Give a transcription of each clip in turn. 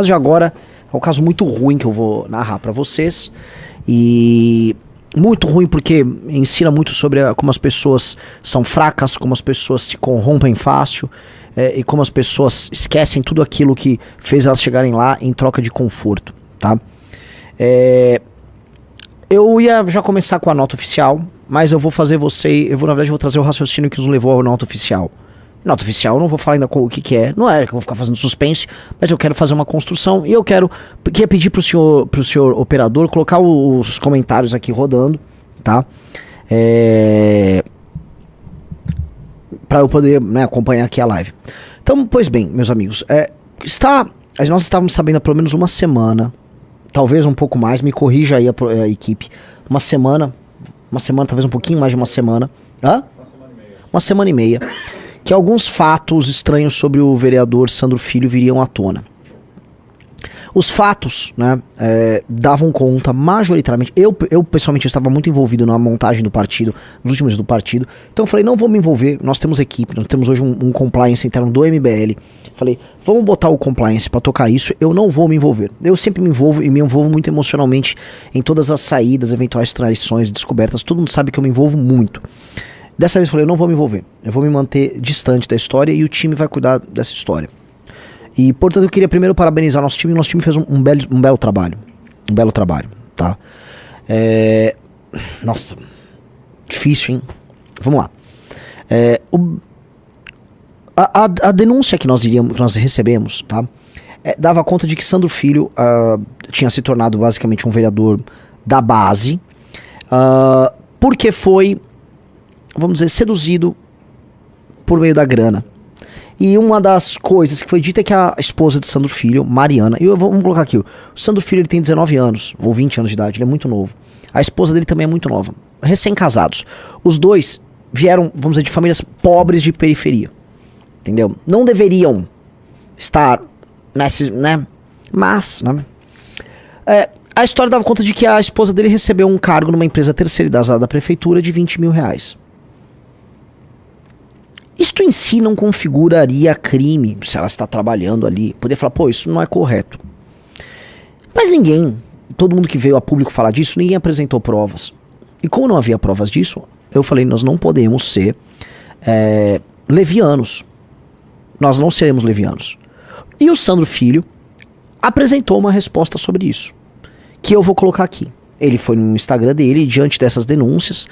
caso de agora é um caso muito ruim que eu vou narrar pra vocês. E muito ruim porque ensina muito sobre como as pessoas são fracas, como as pessoas se corrompem fácil, e como as pessoas esquecem tudo aquilo que fez elas chegarem lá em troca de conforto, tá? Eu ia já começar com a nota oficial, mas eu vou fazer na verdade, trazer o raciocínio que nos levou à nota oficial. Nota oficial, eu não vou falar ainda o que é, não é que eu vou ficar fazendo suspense, mas eu quero fazer uma construção e eu queria pedir pro senhor operador colocar os comentários aqui rodando, tá? Para eu poder, né, acompanhar aqui a live. Então, pois bem, meus amigos, nós estávamos sabendo há pelo menos uma semana, talvez um pouco mais, me corrija aí a equipe, uma semana, talvez um pouquinho mais de uma semana, uma semana e meia, que alguns fatos estranhos sobre o vereador Sandro Filho viriam à tona. Os fatos, né, davam conta majoritariamente. Eu pessoalmente estava muito envolvido na montagem do partido, nos últimos dias do partido. Então eu falei, não vou me envolver. Nós temos equipe, nós temos hoje um compliance interno do MBL. Falei, vamos botar o compliance para tocar isso. Eu não vou me envolver. Eu sempre me envolvo e me envolvo muito emocionalmente em todas as saídas, eventuais traições, descobertas. Todo mundo sabe que eu me envolvo muito. Dessa vez eu falei, eu não vou me envolver. Eu vou me manter distante da história e o time vai cuidar dessa história. E, portanto, eu queria primeiro parabenizar nosso time. Nosso time fez um belo trabalho. Um belo trabalho, tá? Nossa. Difícil, hein? Vamos lá. A denúncia que nós recebemos, tá? Dava conta de que Sandro Filho tinha se tornado basicamente um vereador da base. Porque foi, vamos dizer, seduzido por meio da grana. E uma das coisas que foi dita é que a esposa de Sandro Filho, Mariana, vamos colocar aqui, o Sandro Filho ele tem 19 anos, ou 20 anos de idade, ele é muito novo. A esposa dele também é muito nova, recém-casados. Os dois vieram, vamos dizer, de famílias pobres de periferia, entendeu? Não deveriam estar nesse, né? Mas, né? A história dava conta de que a esposa dele recebeu um cargo numa empresa terceirizada da prefeitura de 20 mil reais. Isto em si não configuraria crime se ela está trabalhando ali. Poder falar, pô, isso não é correto. Mas todo mundo que veio a público falar disso, ninguém apresentou provas. E como não havia provas disso, eu falei, nós não podemos ser levianos. Nós não seremos levianos. E o Sandro Filho apresentou uma resposta sobre isso, que eu vou colocar aqui. Ele foi no Instagram dele, e diante dessas denúncias,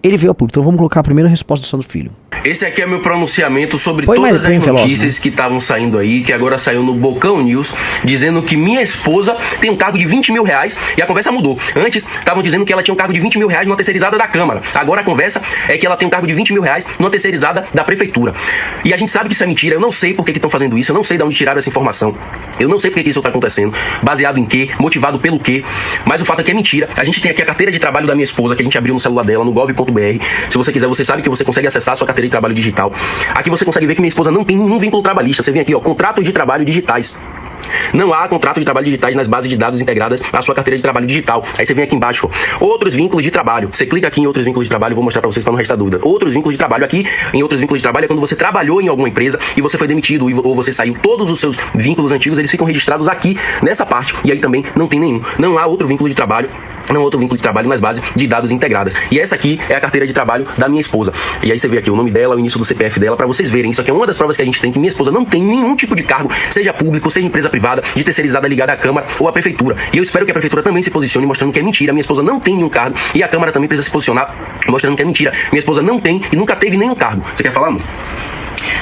ele veio a público. Então vamos colocar a primeira resposta do Sandro Filho. Esse aqui é meu pronunciamento sobre todas as notícias que estavam saindo aí, que agora saiu no Bocão News, dizendo que minha esposa tem um cargo de 20 mil reais e a conversa mudou. Antes, estavam dizendo que ela tinha um cargo de 20 mil reais numa terceirizada da Câmara. Agora a conversa é que ela tem um cargo de 20 mil reais numa terceirizada da Prefeitura. E a gente sabe que isso é mentira. Eu não sei por que estão fazendo isso, eu não sei de onde tiraram essa informação. Eu não sei por que isso está acontecendo, baseado em quê, motivado pelo quê, mas o fato é que é mentira. A gente tem aqui a carteira de trabalho da minha esposa, que a gente abriu no celular dela, no gov.br. Se você quiser, você sabe que você consegue acessar a sua carteira de trabalho digital. Aqui você consegue ver que minha esposa não tem nenhum vínculo trabalhista. Você vem aqui, ó, contratos de trabalho digitais. Não há contrato de trabalho digitais nas bases de dados integradas à sua carteira de trabalho digital. Aí você vem aqui embaixo, ó, outros vínculos de trabalho. Você clica aqui em outros vínculos de trabalho, vou mostrar pra vocês para não restar dúvida. Outros vínculos de trabalho aqui, em outros vínculos de trabalho é quando você trabalhou em alguma empresa e você foi demitido ou você saiu. Todos os seus vínculos antigos, eles ficam registrados aqui nessa parte. E aí também não tem nenhum. Não há outro vínculo de trabalho. Não, outro vínculo de trabalho nas bases de dados integradas. E essa aqui é a carteira de trabalho da minha esposa. E aí você vê aqui o nome dela, o início do CPF dela, pra vocês verem. Isso aqui é uma das provas que a gente tem, que minha esposa não tem nenhum tipo de cargo, seja público, seja empresa privada, de terceirizada ligada à Câmara ou à Prefeitura. E eu espero que a Prefeitura também se posicione mostrando que é mentira. Minha esposa não tem nenhum cargo e a Câmara também precisa se posicionar mostrando que é mentira. Minha esposa não tem e nunca teve nenhum cargo. Você quer falar, amor?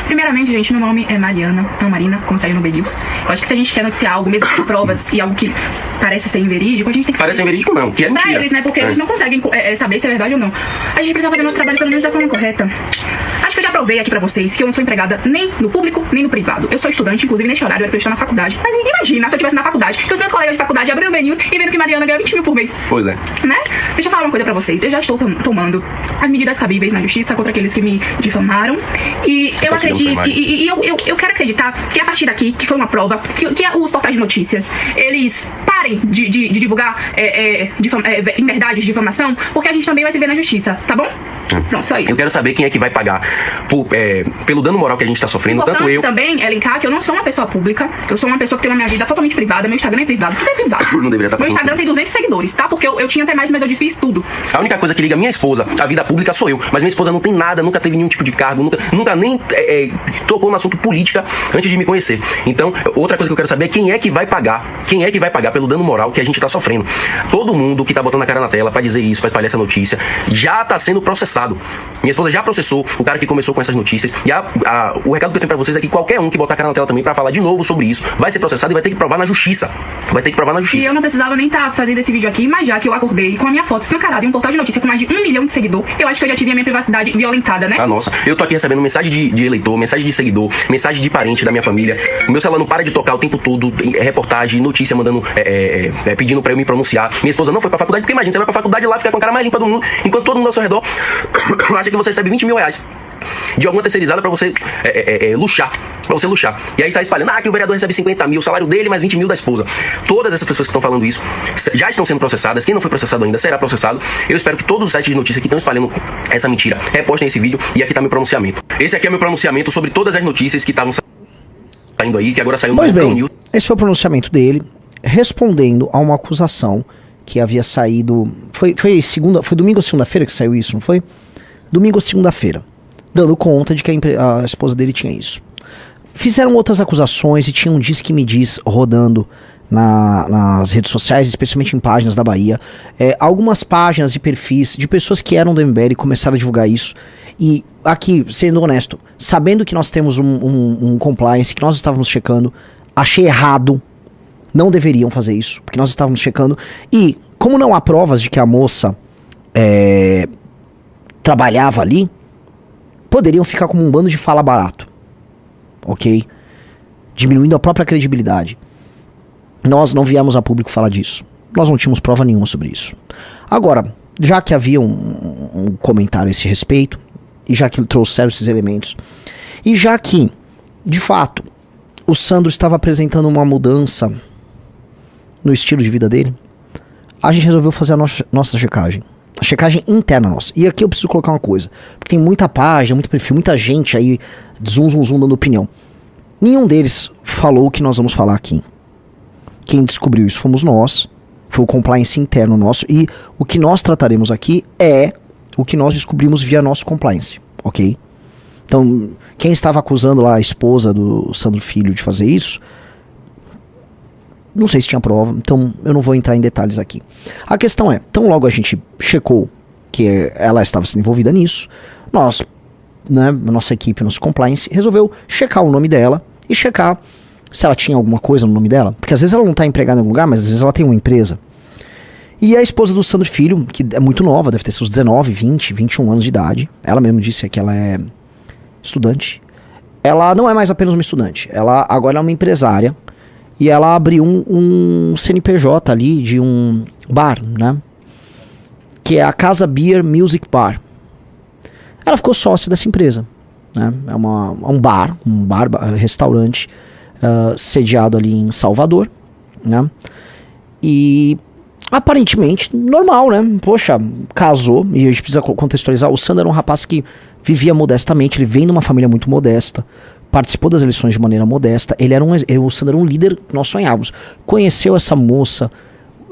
Primeiramente, gente, meu nome é Mariana, não Marina, como saiu no B-News. Eu acho que se a gente quer noticiar algo, mesmo com provas e algo que parece ser inverídico, a gente tem que... Parece inverídico não, que é mentira. Pra eles, né, porque eles não conseguem saber se é verdade ou não. A gente precisa fazer nosso trabalho pelo menos da forma correta. Acho que eu já provei aqui pra vocês que eu não sou empregada nem no público, nem no privado. Eu sou estudante, inclusive neste horário era pra eu estar na faculdade. Mas imagina se eu estivesse na faculdade, que os meus colegas de faculdade abriram o B-News e vendo que Mariana ganha 20 mil por mês. Pois é. Né? Deixa eu falar uma coisa pra vocês. Eu já estou tomando as medidas cabíveis na justiça contra aqueles que me difamaram. E eu acredito... Eu quero acreditar que a partir daqui, que foi uma prova, que os portais de notícias, eles parem de divulgar em verdade de difamação, porque a gente também vai se ver na justiça, tá bom? Pronto, só isso. Eu quero saber quem é que vai pagar pelo dano moral que a gente tá sofrendo, tanto eu... também é linkar que eu não sou uma pessoa pública, eu sou uma pessoa que tem uma minha vida totalmente privada, meu Instagram é privado, tudo é privado. Não deveria estar. Meu Instagram tem 200 seguidores, tá? Porque eu tinha até mais, mas eu desfiz tudo. A única coisa que liga minha esposa à vida pública sou eu, mas minha esposa não tem nada, nunca teve nenhum tipo de cargo, nunca nem tocou no assunto política antes de me conhecer. Então, outra coisa que eu quero saber é quem é que vai pagar pelo dano moral que a gente tá sofrendo. Todo mundo que tá botando a cara na tela pra dizer isso, pra espalhar essa notícia, já tá sendo processado. Minha esposa já processou o cara que começou com essas notícias. E o recado que eu tenho pra vocês é que qualquer um que botar a cara na tela também pra falar de novo sobre isso vai ser processado e vai ter que provar na justiça. E eu não precisava nem estar fazendo esse vídeo aqui, mas já que eu acordei com a minha foto escancarada em um portal de notícia com mais de 1 milhão de seguidores, eu acho que eu já tive a minha privacidade violentada, né? Ah, nossa. Eu tô aqui recebendo mensagem de eleitor, mensagem de seguidor, mensagem de parente da minha família. O meu celular não para de tocar o tempo todo, reportagem, notícia mandando, pedindo pra eu me pronunciar. Minha esposa não foi pra faculdade, porque imagina, você vai pra faculdade lá, fica com a cara mais limpa do mundo, enquanto todo mundo ao seu redor acha que você recebe 20 mil reais de alguma terceirizada pra você luxar. E aí sai espalhando, que o vereador recebe 50 mil, o salário dele mais 20 mil da esposa. Todas essas pessoas que estão falando isso já estão sendo processadas. Quem não foi processado ainda será processado. Eu espero que todos os sites de notícia que estão espalhando essa mentira repostem esse vídeo. E aqui tá meu pronunciamento. Esse aqui é meu pronunciamento sobre todas as notícias que estavam saindo aí, que agora saiu no Bocão News. Esse foi o pronunciamento dele, respondendo a uma acusação que havia saído... Foi domingo ou segunda-feira que saiu isso, não foi? Domingo ou segunda-feira. Dando conta de que a esposa dele tinha isso. Fizeram outras acusações e tinha um Diz que me diz rodando nas redes sociais, especialmente em páginas da Bahia. Algumas páginas e perfis de pessoas que eram do MBL começaram a divulgar isso. E aqui, sendo honesto, sabendo que nós temos um compliance, que nós estávamos checando, achei errado. Não deveriam fazer isso, porque nós estávamos checando. E como não há provas de que a moça trabalhava ali, poderiam ficar como um bando de fala barato, ok? Diminuindo a própria credibilidade. Nós não viemos a público falar disso. Nós não tínhamos prova nenhuma sobre isso. Agora, já que havia um comentário a esse respeito, e já que ele trouxeram esses elementos, e já que, de fato, o Sandro estava apresentando uma mudança no estilo de vida dele, a gente resolveu fazer a nossa checagem. A checagem interna nossa. E aqui eu preciso colocar uma coisa. Porque tem muita página, muito perfil, muita gente aí zoom dando opinião. Nenhum deles falou o que nós vamos falar aqui. Quem descobriu isso fomos nós. Foi o compliance interno nosso. E o que nós trataremos aqui é o que nós descobrimos via nosso compliance. Ok? Então, quem estava acusando lá a esposa do Sandro Filho de fazer isso, não sei se tinha prova, então eu não vou entrar em detalhes aqui. A questão é, tão logo a gente checou que ela estava sendo envolvida nisso, nós, né, nossa equipe, nosso compliance, resolveu checar o nome dela e checar se ela tinha alguma coisa no nome dela. Porque às vezes ela não está empregada em algum lugar, mas às vezes ela tem uma empresa. E a esposa do Sandro Filho, que é muito nova, deve ter seus 19, 20, 21 anos de idade, ela mesmo disse que ela é estudante. Ela não é mais apenas uma estudante, ela agora é uma empresária. E ela abriu um CNPJ ali de um bar, né? Que é a Casa Beer Music Bar. Ela ficou sócia dessa empresa, né? É um bar, restaurante sediado ali em Salvador, né? E aparentemente normal, né? Poxa, casou, e a gente precisa contextualizar. O Sandro era um rapaz que vivia modestamente, ele vem de uma família muito modesta, participou das eleições de maneira modesta. O Sandro era um líder que nós sonhávamos. Conheceu essa moça,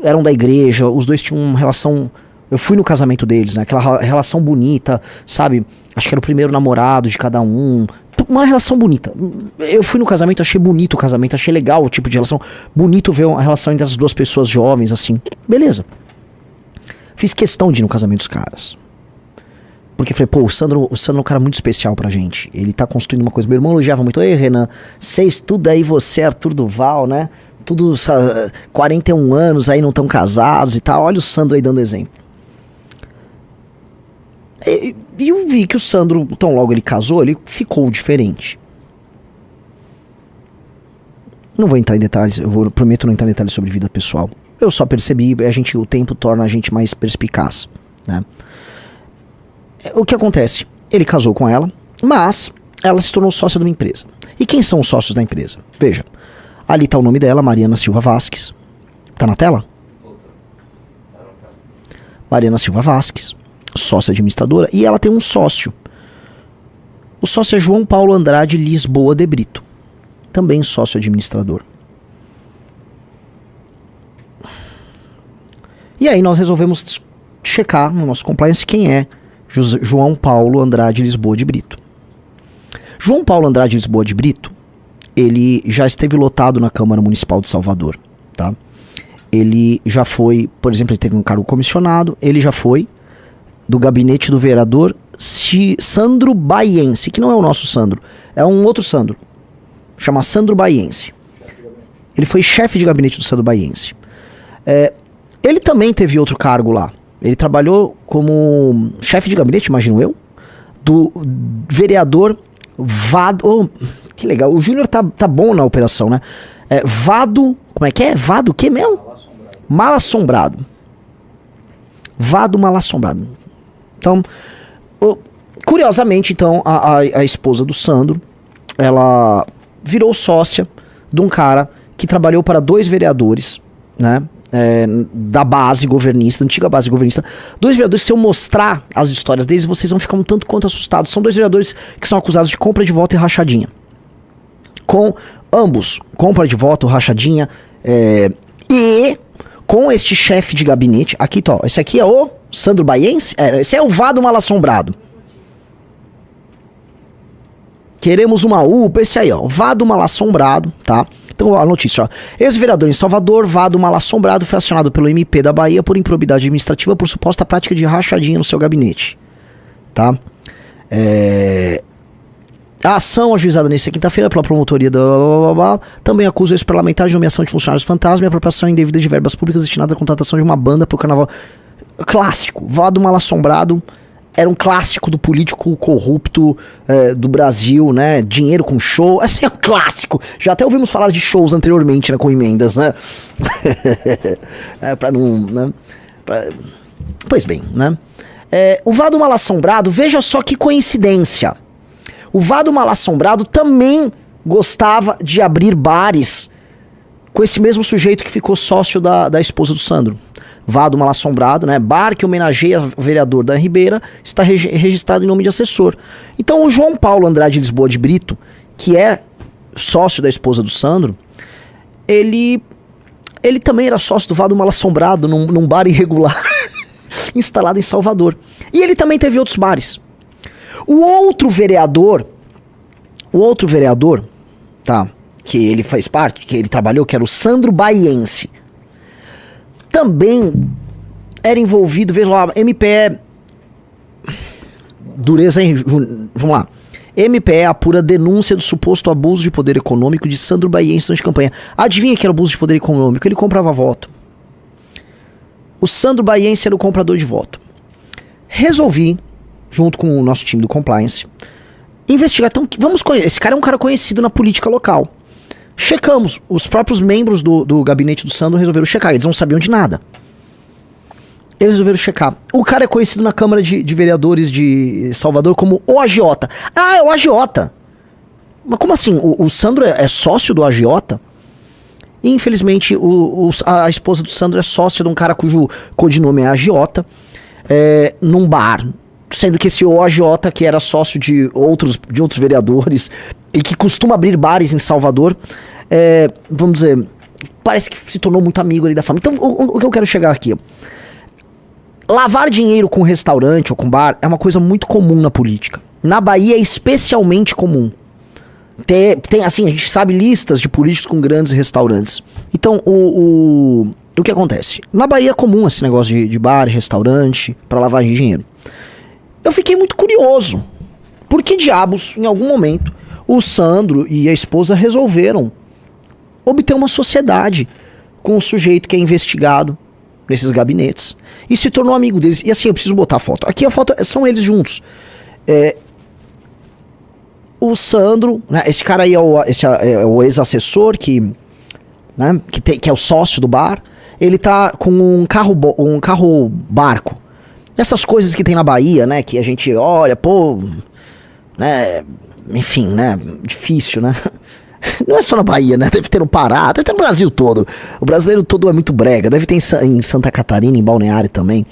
eram da igreja, os dois tinham uma relação. Eu fui no casamento deles, né? Aquela relação bonita, sabe? Acho que era o primeiro namorado de cada um. Uma relação bonita. Eu fui no casamento, achei bonito o casamento, achei legal o tipo de relação. Bonito ver a relação entre as duas pessoas jovens, assim. Beleza. Fiz questão de ir no casamento dos caras. Porque falei, pô, o Sandro é um cara muito especial pra gente. Ele tá construindo uma coisa. Meu irmão elogiava muito. Ei, Renan, você estuda aí, você, Arthur Duval, né? Todos 41 anos aí, não estão casados e tal. Olha o Sandro aí dando exemplo. E eu vi que o Sandro, tão logo ele casou, ele ficou diferente. Não vou entrar em detalhes, prometo não entrar em detalhes sobre vida pessoal. Eu só percebi, o tempo torna a gente mais perspicaz, né? O que acontece? Ele casou com ela, mas ela se tornou sócia de uma empresa. E quem são os sócios da empresa? Veja, ali está o nome dela, Mariana Silva Vasques. Tá na tela? Mariana Silva Vasques. sócia administradora, e ela tem um sócio. O sócio é João Paulo Andrade Lisboa de Brito, também sócio administrador. E aí nós resolvemos checar no nosso compliance quem é João Paulo Andrade Lisboa de Brito. João Paulo Andrade Lisboa de Brito, ele já esteve lotado na Câmara Municipal de Salvador, tá? Ele já foi, por exemplo, ele teve um cargo comissionado, ele já foi do gabinete do vereador Sandro Baiense, que não é o nosso Sandro, é um outro Sandro, chama Sandro Baiense. Ele foi chefe de gabinete do Sandro Baiense. Ele também teve outro cargo lá. Ele trabalhou como chefe de gabinete, imagino eu, do vereador Vado. Oh, que legal, o Júnior tá bom na operação, né? Vado, como é que é? Vado o que mesmo? Malassombrado. Vado Malassombrado. Então, curiosamente, então, a esposa do Sandro, ela virou sócia de um cara que trabalhou para 2 vereadores, né? Da base governista, da antiga base governista. 2 vereadores, se eu mostrar as histórias deles, vocês vão ficar um tanto quanto assustados. São 2 vereadores que são acusados de compra de voto e rachadinha. Com ambos, compra de voto, rachadinha, e com este chefe de gabinete, aqui, ó, esse aqui é o Sandro Baiense, esse é o Vado Malassombrado. Queremos uma UPA, esse aí, ó, Vado Malassombrado, tá? Então a notícia, ó, ex-vereador em Salvador, Vado Malassombrado, foi acionado pelo MP da Bahia por improbidade administrativa por suposta prática de rachadinha no seu gabinete, tá? A ação ajuizada nesta quinta-feira pela promotoria também acusa o ex-parlamentar de nomeação de funcionários fantasma e apropriação indevida de verbas públicas destinadas à contratação de uma banda para o carnaval. Clássico, Vado Malassombrado era um clássico do político corrupto do Brasil, né? Dinheiro com show, esse é um clássico. Já até ouvimos falar de shows anteriormente, né? Com emendas, né? Pra não, né? Pois bem, né? O Vado Malassombrado, veja só que coincidência. O Vado Malassombrado também gostava de abrir bares com esse mesmo sujeito que ficou sócio da esposa do Sandro. Vado Malassombrado, né? Bar que homenageia o vereador da Ribeira, está registrado em nome de assessor. Então o João Paulo Andrade Lisboa de Brito, que é sócio da esposa do Sandro, ele também era sócio do Vado Malassombrado num bar irregular instalado em Salvador. E ele também teve outros bares. O outro vereador, tá, que ele faz parte, que ele trabalhou, que era o Sandro Baiense, também era envolvido, veja lá, MPE, dureza, hein, vamos lá, MPE apura denúncia do suposto abuso de poder econômico de Sandro Baiense durante a campanha. Adivinha que era abuso de poder econômico? Ele comprava voto. O Sandro Baiense era o comprador de voto. Resolvi, junto com o nosso time do compliance, investigar. Então, esse cara é um cara conhecido na política local. Checamos. Os próprios membros do gabinete do Sandro resolveram checar. Eles não sabiam de nada. Eles resolveram checar. O cara é conhecido na Câmara de Vereadores de Salvador como o agiota. Ah, é o agiota. Mas como assim? O Sandro é sócio do agiota? E, infelizmente, a esposa do Sandro é sócia de um cara cujo codinome é agiota, num bar. Sendo que esse agiota, que era sócio de outros vereadores e que costuma abrir bares em Salvador, vamos dizer, parece que se tornou muito amigo ali da família. Então, o que eu quero chegar aqui, lavar dinheiro com restaurante ou com bar é uma coisa muito comum na política. Na Bahia é especialmente comum. Tem assim, a gente sabe listas de políticos com grandes restaurantes. Então, o que acontece? Na Bahia é comum esse negócio de bar, restaurante, para lavagem de dinheiro. Eu fiquei muito curioso. Por que diabos, em algum momento, o Sandro e a esposa resolveram obter uma sociedade com o sujeito que é investigado nesses gabinetes e se tornou amigo deles? E assim, eu preciso botar a foto. Aqui a foto são eles juntos. O Sandro, né, esse cara aí é o ex-assessor que é o sócio do bar. Ele tá com um carro barco. Essas coisas que tem na Bahia, né? Que a gente olha, pô, né? Enfim, né? Difícil, né? Não é só na Bahia, né? Deve ter no Pará, deve ter no Brasil todo. O brasileiro todo é muito brega. Deve ter em Santa Catarina, em Balneário também.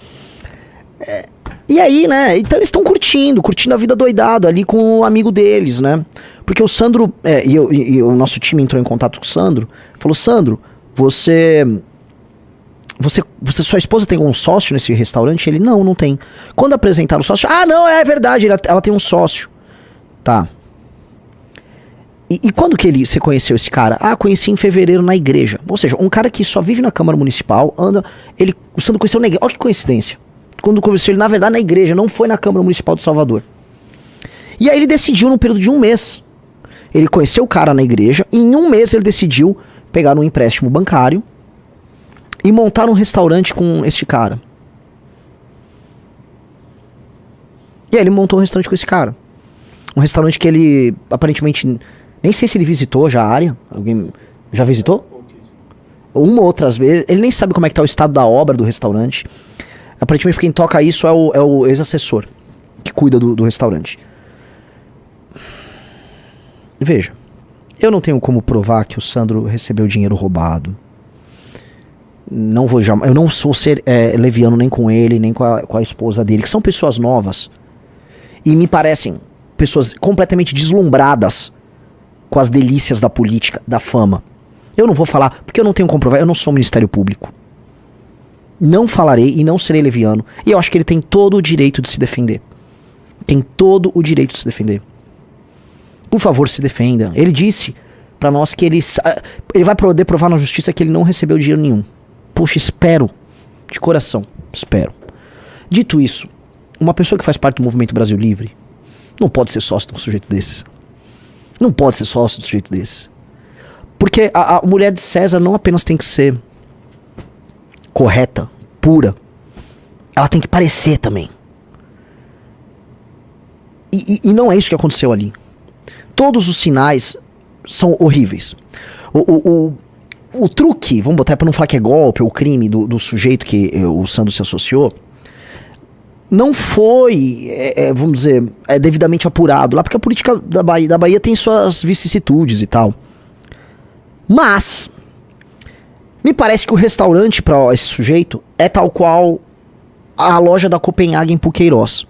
E aí, né, então eles estão curtindo a vida doidado ali com o amigo deles, né? Porque o Sandro, e o nosso time entrou em contato com o Sandro, falou, Sandro, sua esposa tem um sócio nesse restaurante? Ele, não tem. Quando apresentaram o sócio, não, é verdade, ela tem um sócio. Tá. E quando que você conheceu esse cara? Conheci em fevereiro na igreja. Ou seja, um cara que só vive na Câmara Municipal, o Sandro conheceu na igreja. Olha que coincidência. Quando conheceu ele, na verdade, na igreja, não foi na Câmara Municipal de Salvador. E aí ele decidiu, num período de 1 mês, ele conheceu o cara na igreja, e em 1 mês ele decidiu pegar um empréstimo bancário e montar um restaurante com este cara. E aí ele montou um restaurante com esse cara. Um restaurante que ele, aparentemente, nem sei se ele visitou já a área. Alguém já visitou? Uma ou outras vezes. Ele nem sabe como é que tá o estado da obra do restaurante. Aparentemente quem toca isso é o ex-assessor que cuida do restaurante. Veja, eu não tenho como provar que o Sandro recebeu dinheiro roubado. Eu não sou ser leviano nem com ele, nem com a esposa dele, que são pessoas novas. E me parecem pessoas completamente deslumbradas com as delícias da política, da fama. Eu não vou falar, porque eu não tenho como provar, eu não sou Ministério Público. Não falarei e não serei leviano. E eu acho que ele tem todo o direito de se defender. Tem todo o direito de se defender. Por favor, se defenda. Ele disse pra nós que ele vai poder provar na justiça que ele não recebeu dinheiro nenhum. Poxa, espero. De coração, espero. Dito isso, uma pessoa que faz parte do Movimento Brasil Livre não pode ser sócio de um sujeito desse. Não pode ser sócio de um sujeito desse. Porque a mulher de César não apenas tem que ser correta, pura, ela tem que parecer também. E não é isso que aconteceu ali. Todos os sinais são horríveis. O truque, vamos botar pra não falar que é golpe ou crime do sujeito que o Sandro se associou, não foi, vamos dizer, devidamente apurado lá, porque a política da Bahia tem suas vicissitudes e tal. Mas me parece que o restaurante para esse sujeito é tal qual a loja da Copenhagen pro Queiroz.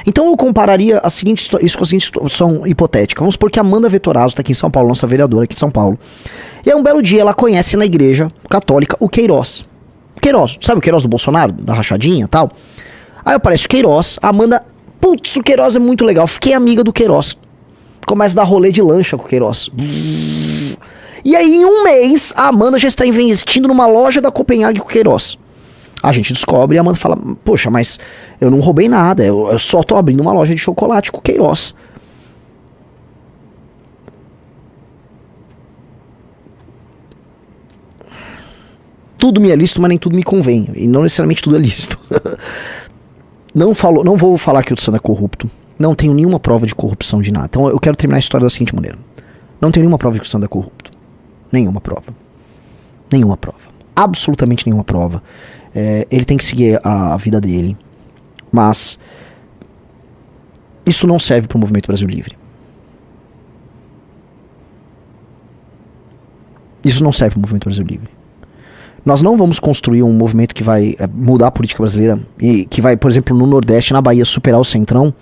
Então eu compararia isso com a seguinte situação hipotética. Vamos supor que a Amanda Vettorazzo tá aqui em São Paulo, nossa vereadora aqui em São Paulo. E aí um belo dia ela conhece na igreja católica o Queiroz. Queiroz, sabe o Queiroz do Bolsonaro? Da rachadinha e tal? Aí aparece o Queiroz, a Amanda, putz, o Queiroz é muito legal, fiquei amiga do Queiroz. Começa a dar rolê de lancha com o Queiroz. E aí em 1 mês a Amanda já está investindo numa loja da Copenhague com o Queiroz. A gente descobre e a Amanda fala, poxa, mas eu não roubei nada, eu só tô abrindo uma loja de chocolate com o Queiroz. Tudo me é lícito, mas nem tudo me convém. E não necessariamente tudo é lícito. Não vou falar que o Sandro é corrupto. Não tenho nenhuma prova de corrupção de nada. Então eu quero terminar a história da seguinte maneira. Não tenho nenhuma prova de que o Sandro é corrupto. Nenhuma prova. Nenhuma prova. Absolutamente nenhuma prova. Ele tem que seguir a vida dele. Mas isso não serve para o Movimento Brasil Livre. Isso não serve para o Movimento Brasil Livre. Nós não vamos construir um movimento que vai mudar a política brasileira e que vai, por exemplo, no Nordeste, na Bahia, superar o Centrão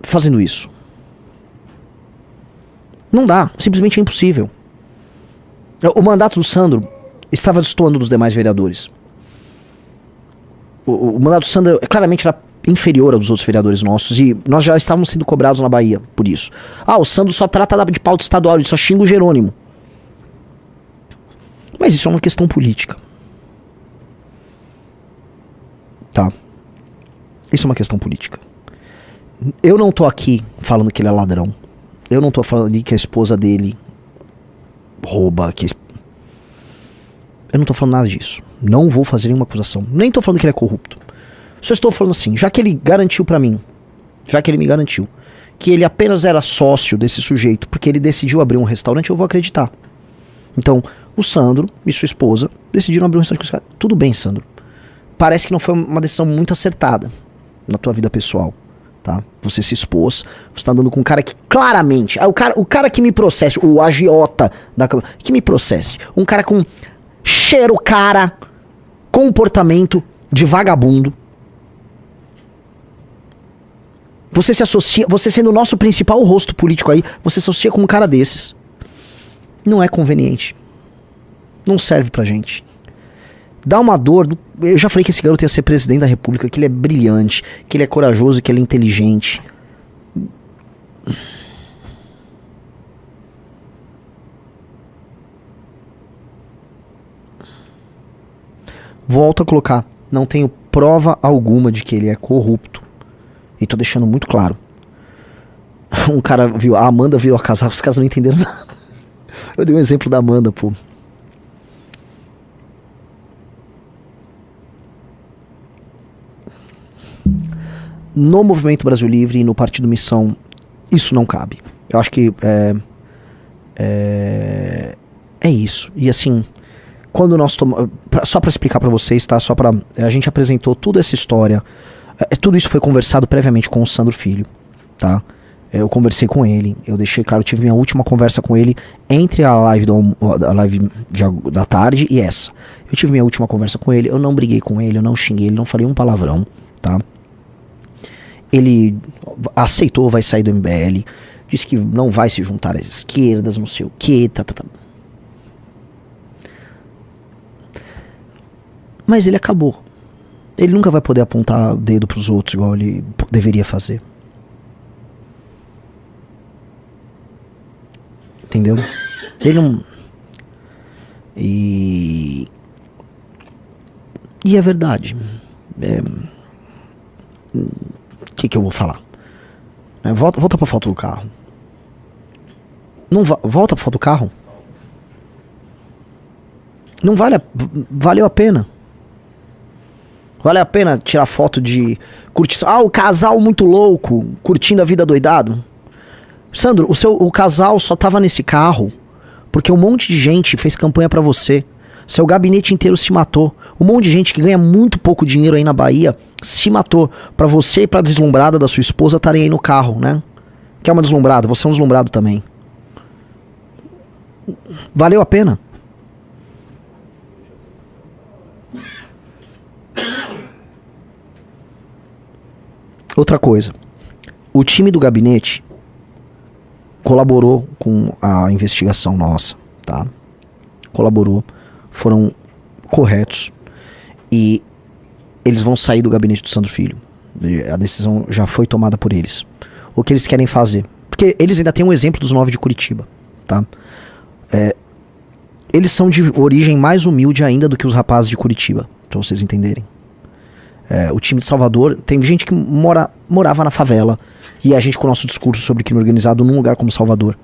fazendo isso. Não dá, simplesmente é impossível. O mandato do Sandro estava destoando dos demais vereadores. O mandato do Sandro claramente era inferior aos outros vereadores nossos e nós já estávamos sendo cobrados na Bahia por isso. O Sandro só trata de pauta estadual, ele só xinga o Jerônimo. Mas isso é uma questão política. Tá? Isso é uma questão política. Eu não tô aqui falando que ele é ladrão. Eu não tô falando que a esposa dele rouba. Eu não tô falando nada disso. Não vou fazer nenhuma acusação. Nem tô falando que ele é corrupto. Só estou falando assim, já que ele garantiu pra mim, já que ele me garantiu, que ele apenas era sócio desse sujeito porque ele decidiu abrir um restaurante, eu vou acreditar. Então, o Sandro e sua esposa decidiram abrir um restaurante com esse cara. Tudo bem, Sandro. Parece que não foi uma decisão muito acertada na tua vida pessoal, tá? Você se expôs, você tá andando com um cara que claramente... O cara que me processe, o agiota da Câmara, que me processe. Um cara com cheiro, cara, comportamento de vagabundo, Você se associa, você sendo o nosso principal rosto político aí, você se associa com um cara desses. Não é conveniente. Não serve pra gente. Dá uma dor. Eu já falei que esse garoto ia ser presidente da república, que ele é brilhante, que ele é corajoso, que ele é inteligente. Volto a colocar, não tenho prova alguma de que ele é corrupto. E tô deixando muito claro. Um cara viu, a Amanda virou a casar, os caras não entenderam nada. Eu dei um exemplo da Amanda, pô. No Movimento Brasil Livre e no Partido Missão, isso não cabe. Eu acho que é isso. E assim, quando nós só pra explicar pra vocês, tá? A gente apresentou toda essa história. Tudo isso foi conversado previamente com o Sandro Filho, tá? Eu conversei com ele, eu deixei claro, eu tive minha última conversa com ele entre a live da tarde e essa. Eu tive minha última conversa com ele, eu não briguei com ele, eu não xinguei ele, não falei um palavrão, tá? Ele aceitou, vai sair do MBL, disse que não vai se juntar às esquerdas, não sei o que, tá. Mas ele acabou. Ele nunca vai poder apontar o dedo pros outros igual ele deveria fazer. Entendeu? Ele não... E é verdade. O que eu vou falar? Volta pra foto do carro. Não volta pra foto do carro. Não valeu a pena. Vale a pena tirar foto de curtição. Ah, o casal muito louco, curtindo a vida doidado. Sandro, o casal só tava nesse carro porque um monte de gente fez campanha pra você. Seu gabinete inteiro se matou. Um monte de gente que ganha muito pouco dinheiro aí na Bahia se matou. Pra você e pra deslumbrada da sua esposa estarem aí no carro, né? Que é uma deslumbrada, você é um deslumbrado também. Valeu a pena? Outra coisa, o time do gabinete colaborou com a investigação nossa, tá? Colaborou, foram corretos e eles vão sair do gabinete do Sandro Filho. A decisão já foi tomada por eles. O que eles querem fazer? Porque eles ainda têm um exemplo dos 9 de Curitiba, tá? Eles são de origem mais humilde ainda do que os rapazes de Curitiba, pra vocês entenderem. O time de Salvador, tem gente que morava na favela e a gente com o nosso discurso sobre crime organizado num lugar como Salvador.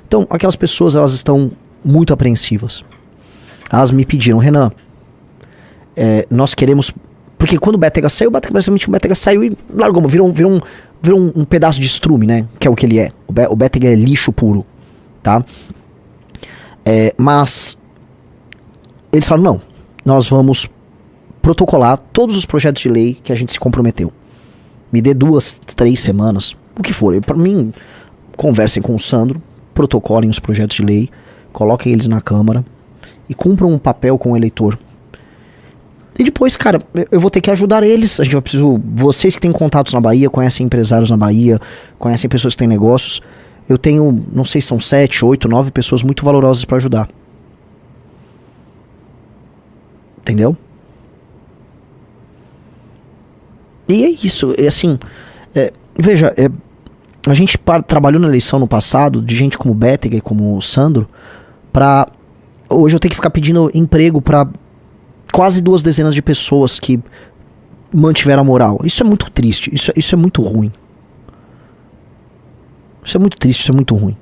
Então, aquelas pessoas, elas estão muito apreensivas. Elas me pediram, Renan, nós queremos... Porque quando o Bétega saiu, basicamente o Bétega saiu e largou, virou um pedaço de estrume, né? Que é o que ele é. O Bétega é lixo puro, tá? Mas eles falaram, não, nós vamos protocolar todos os projetos de lei que a gente se comprometeu. Me dê 2, 3 semanas, o que for. Pra mim, conversem com o Sandro, protocolem os projetos de lei, coloquem eles na Câmara e cumpram um papel com o eleitor. E depois, cara, eu vou ter que ajudar eles. A gente vai precisar. Vocês que têm contatos na Bahia, conhecem empresários na Bahia, conhecem pessoas que têm negócios. Eu tenho, não sei se são 7, 8, 9 pessoas muito valorosas pra ajudar. Entendeu? E é isso, assim, veja, a gente trabalhou na eleição no passado, de gente como o Bétega e como o Sandro, pra hoje eu tenho que ficar pedindo emprego pra quase 2 dezenas de pessoas que mantiveram a moral. Isso é muito triste, isso é muito ruim. Isso é muito triste, isso é muito ruim.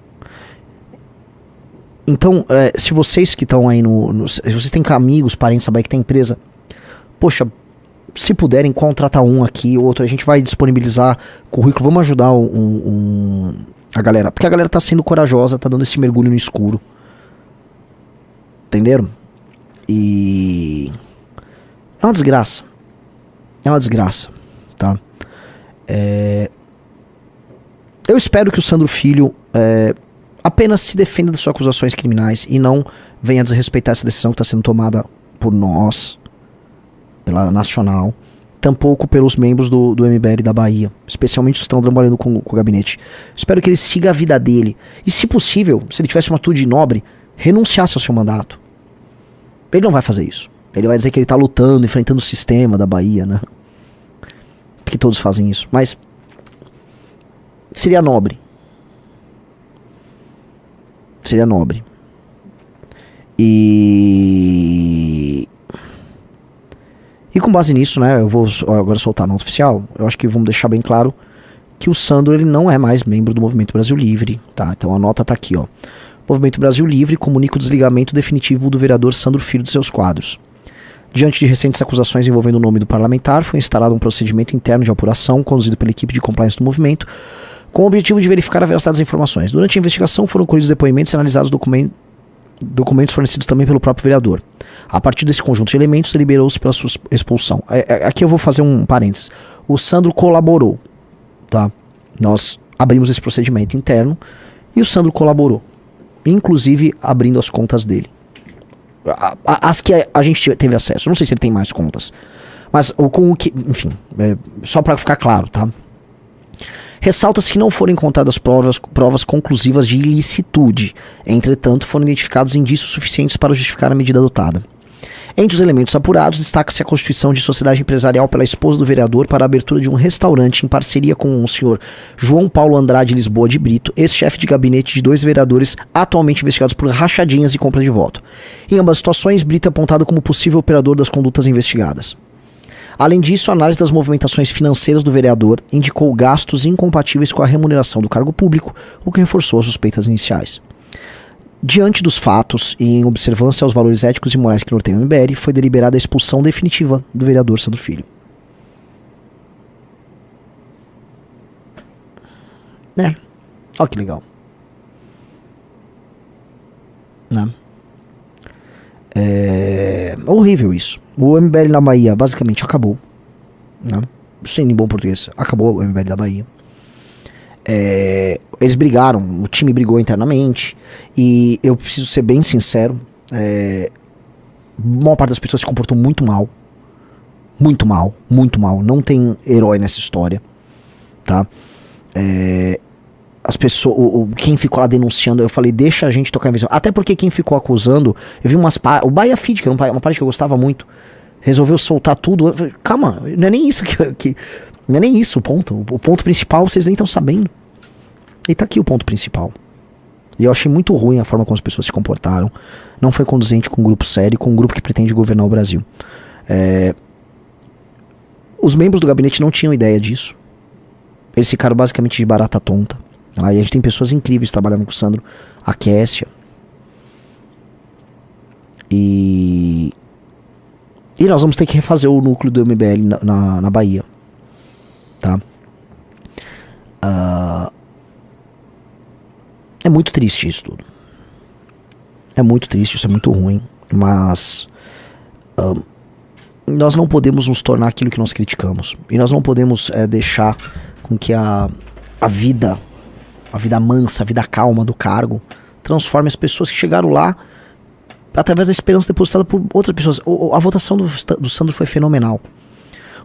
Então, se vocês que estão aí se vocês têm amigos, parentes, sabe que tem empresa, poxa, se puderem, contratar um aqui, outro, a gente vai disponibilizar currículo, vamos ajudar a galera, porque a galera tá sendo corajosa, tá dando esse mergulho no escuro. Entenderam? E é uma desgraça. É uma desgraça, tá? Eu espero que o Sandro Filho apenas se defenda das suas acusações criminais e não venha desrespeitar essa decisão que está sendo tomada por nós, pela Nacional, tampouco pelos membros do MBL da Bahia, especialmente os que estão trabalhando com o gabinete. Espero que ele siga a vida dele. E, se possível, se ele tivesse uma atitude nobre, renunciasse ao seu mandato. Ele não vai fazer isso. Ele vai dizer que ele tá lutando, enfrentando o sistema da Bahia, né? Porque todos fazem isso. Mas seria nobre. Seria nobre. E com base nisso, né, eu vou agora soltar a nota oficial. Eu acho que vamos deixar bem claro que o Sandro, ele não é mais membro do Movimento Brasil Livre, tá? Então a nota tá aqui, ó. Movimento Brasil Livre comunica o desligamento definitivo do vereador Sandro Filho de seus quadros. Diante de recentes acusações envolvendo o nome do parlamentar, foi instaurado um procedimento interno de apuração conduzido pela equipe de compliance do movimento, com o objetivo de verificar a veracidade das informações. Durante a investigação foram colhidos depoimentos e analisados documentos fornecidos também pelo próprio vereador. A partir desse conjunto de elementos, deliberou-se pela sua expulsão. Aqui eu vou fazer um parênteses. O Sandro colaborou, tá? Nós abrimos esse procedimento interno e o Sandro colaborou, inclusive abrindo as contas dele. As que a gente teve acesso. Não sei se ele tem mais contas, mas com o que, enfim, só para ficar claro, tá? Ressalta-se que não foram encontradas provas conclusivas de ilicitude. Entretanto, foram identificados indícios suficientes para justificar a medida adotada. Entre os elementos apurados, destaca-se a constituição de sociedade empresarial pela esposa do vereador para a abertura de um restaurante em parceria com o senhor João Paulo Andrade Lisboa de Brito, ex-chefe de gabinete de 2 vereadores atualmente investigados por rachadinhas e compra de voto. Em ambas situações, Brito é apontado como possível operador das condutas investigadas. Além disso, a análise das movimentações financeiras do vereador indicou gastos incompatíveis com a remuneração do cargo público, o que reforçou as suspeitas iniciais. Diante dos fatos e em observância aos valores éticos e morais que norteiam o MBL, foi deliberada a expulsão definitiva do vereador Sandro Filho. Olha que legal. Né? É horrível isso. O MBL na Bahia basicamente acabou, né? Sem bom português, acabou o MBL da Bahia. Eles brigaram, o time brigou internamente. E eu preciso ser bem sincero, a maior parte das pessoas se comportou muito mal. Muito mal, muito mal. Não tem herói nessa história, tá? As pessoas, quem ficou lá denunciando, eu falei, deixa a gente tocar a visão. Até porque quem ficou acusando, eu vi o Bahia Feed, que era uma parte que eu gostava muito, resolveu soltar tudo. Falei, calma, não é nem isso não é nem isso o ponto. O ponto principal vocês nem estão sabendo. E tá aqui o ponto principal. E eu achei muito ruim a forma como as pessoas se comportaram. Não foi conduzente com um grupo sério, com um grupo que pretende governar o Brasil. Os membros do gabinete não tinham ideia disso. Eles ficaram basicamente de barata tonta. E a gente tem pessoas incríveis trabalhando com o Sandro. A Kessia. E nós vamos ter que refazer o núcleo do MBL na Bahia. Tá? É muito triste isso tudo. É muito triste, isso é muito ruim. Mas nós não podemos nos tornar aquilo que nós criticamos. E nós não podemos deixar com que a vida mansa, a vida calma do cargo transforme as pessoas que chegaram lá através da esperança depositada por outras pessoas. A votação do Sandro foi fenomenal.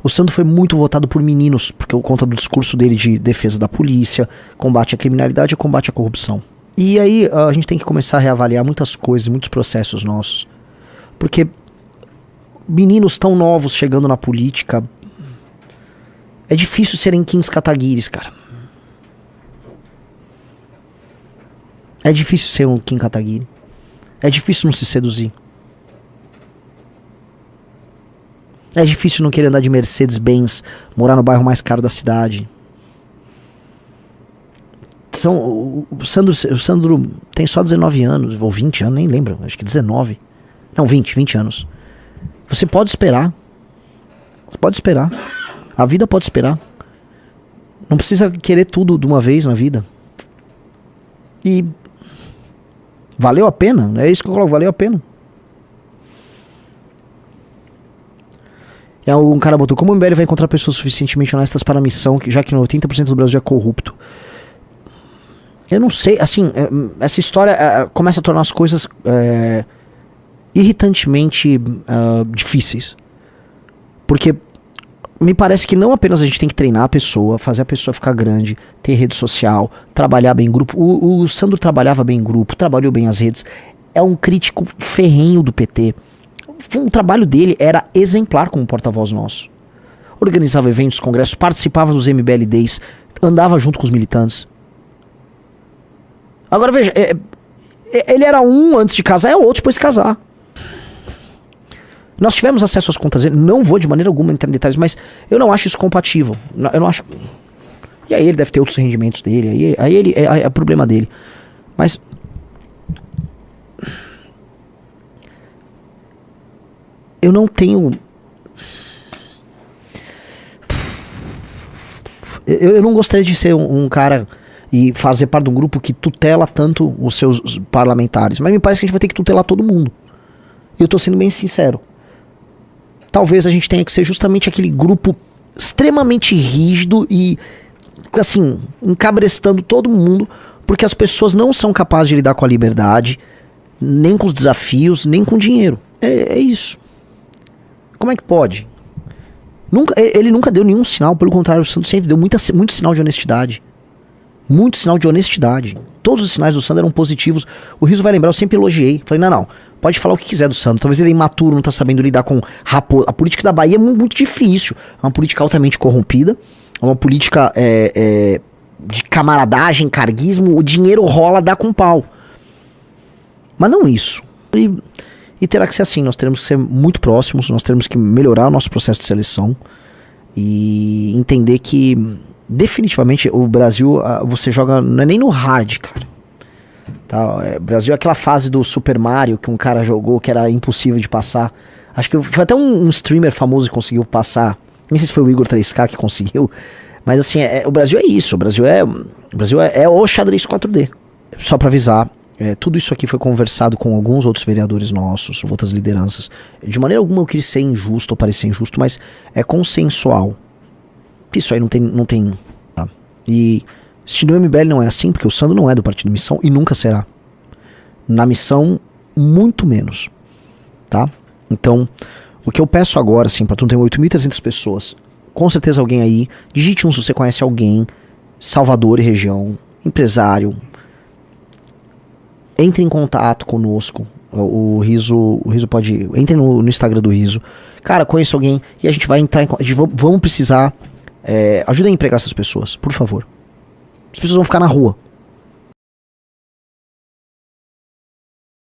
O Sandro foi muito votado por meninos, por conta do discurso dele de defesa da polícia, combate à criminalidade e combate à corrupção. E aí a gente tem que começar a reavaliar muitas coisas, muitos processos nossos. Porque meninos tão novos chegando na política, é difícil serem Kings Kataguiris, cara. É difícil ser um Kim Kataguiri. É difícil não se seduzir. É difícil não querer andar de Mercedes-Benz, morar no bairro mais caro da cidade. O Sandro tem só 19 anos, ou 20 anos, nem lembro, acho que 19. Não, 20 anos. Você pode esperar. Pode esperar. A vida pode esperar. Não precisa querer tudo de uma vez na vida. E valeu a pena, é isso que eu coloco, valeu a pena. Um cara botou, como o MBL vai encontrar pessoas suficientemente honestas para a missão, já que 80% do Brasil é corrupto? Eu não sei, assim, essa história começa a tornar as coisas irritantemente difíceis. Porque me parece que não apenas a gente tem que treinar a pessoa, fazer a pessoa ficar grande, ter rede social, trabalhar bem em grupo. O Sandro trabalhava bem em grupo, trabalhou bem as redes. É um crítico ferrenho do PT. O trabalho dele era exemplar como porta-voz nosso. Organizava eventos, congressos, participava dos MBL Days, andava junto com os militantes. Agora veja, ele era um antes de casar, é outro depois de casar. Nós tivemos acesso às contas dele, não vou de maneira alguma entrar em detalhes, mas eu não acho isso compatível. Eu não acho. E aí ele deve ter outros rendimentos dele, aí ele é problema dele. Mas eu não tenho. Eu não gostaria de ser um cara e fazer parte de um grupo que tutela tanto os seus parlamentares, mas me parece que a gente vai ter que tutelar todo mundo. E eu tô sendo bem sincero. Talvez a gente tenha que ser justamente aquele grupo extremamente rígido e, assim, encabrestando todo mundo, porque as pessoas não são capazes de lidar com a liberdade, nem com os desafios, nem com o dinheiro. É isso. Como é que pode? Ele nunca deu nenhum sinal, pelo contrário, o Sandro sempre deu muito sinal de honestidade. Muito sinal de honestidade. Todos os sinais do Sandro eram positivos. O Rizzo vai lembrar, eu sempre elogiei. Falei, não, pode falar o que quiser do Sandro. Talvez ele é imaturo, não tá sabendo lidar com raposa. A política da Bahia é muito difícil. É uma política altamente corrompida. É uma política de camaradagem, carguismo. O dinheiro rola, dá com pau. Mas não isso. E terá que ser assim. Nós teremos que ser muito próximos. Nós teremos que melhorar o nosso processo de seleção. E entender que definitivamente o Brasil, você joga, não é nem no hard, cara. Tá? O Brasil é aquela fase do Super Mario que um cara jogou que era impossível de passar. Acho que foi até um streamer famoso que conseguiu passar. Nem sei se foi o Igor 3K que conseguiu. Mas assim, o Brasil é isso. O Brasil é o xadrez 4D. Só pra avisar, tudo isso aqui foi conversado com alguns outros vereadores nossos, outras lideranças. De maneira alguma eu quis ser injusto ou parecer injusto, mas é consensual. Isso aí não tem tá? E se no MBL não é assim, porque o Sandro não é do Partido Missão e nunca será. Na Missão, muito menos. Tá? Então, o que eu peço agora, assim, pra tu tem 8.300 pessoas, com certeza alguém aí, digite se você conhece alguém, Salvador e região, empresário, entre em contato conosco. O Rizzo pode... Entre no Instagram do Rizzo. Cara, conheço alguém e a gente vai entrar em contato. Vamos precisar... ajuda a empregar essas pessoas, por favor. As pessoas vão ficar na rua.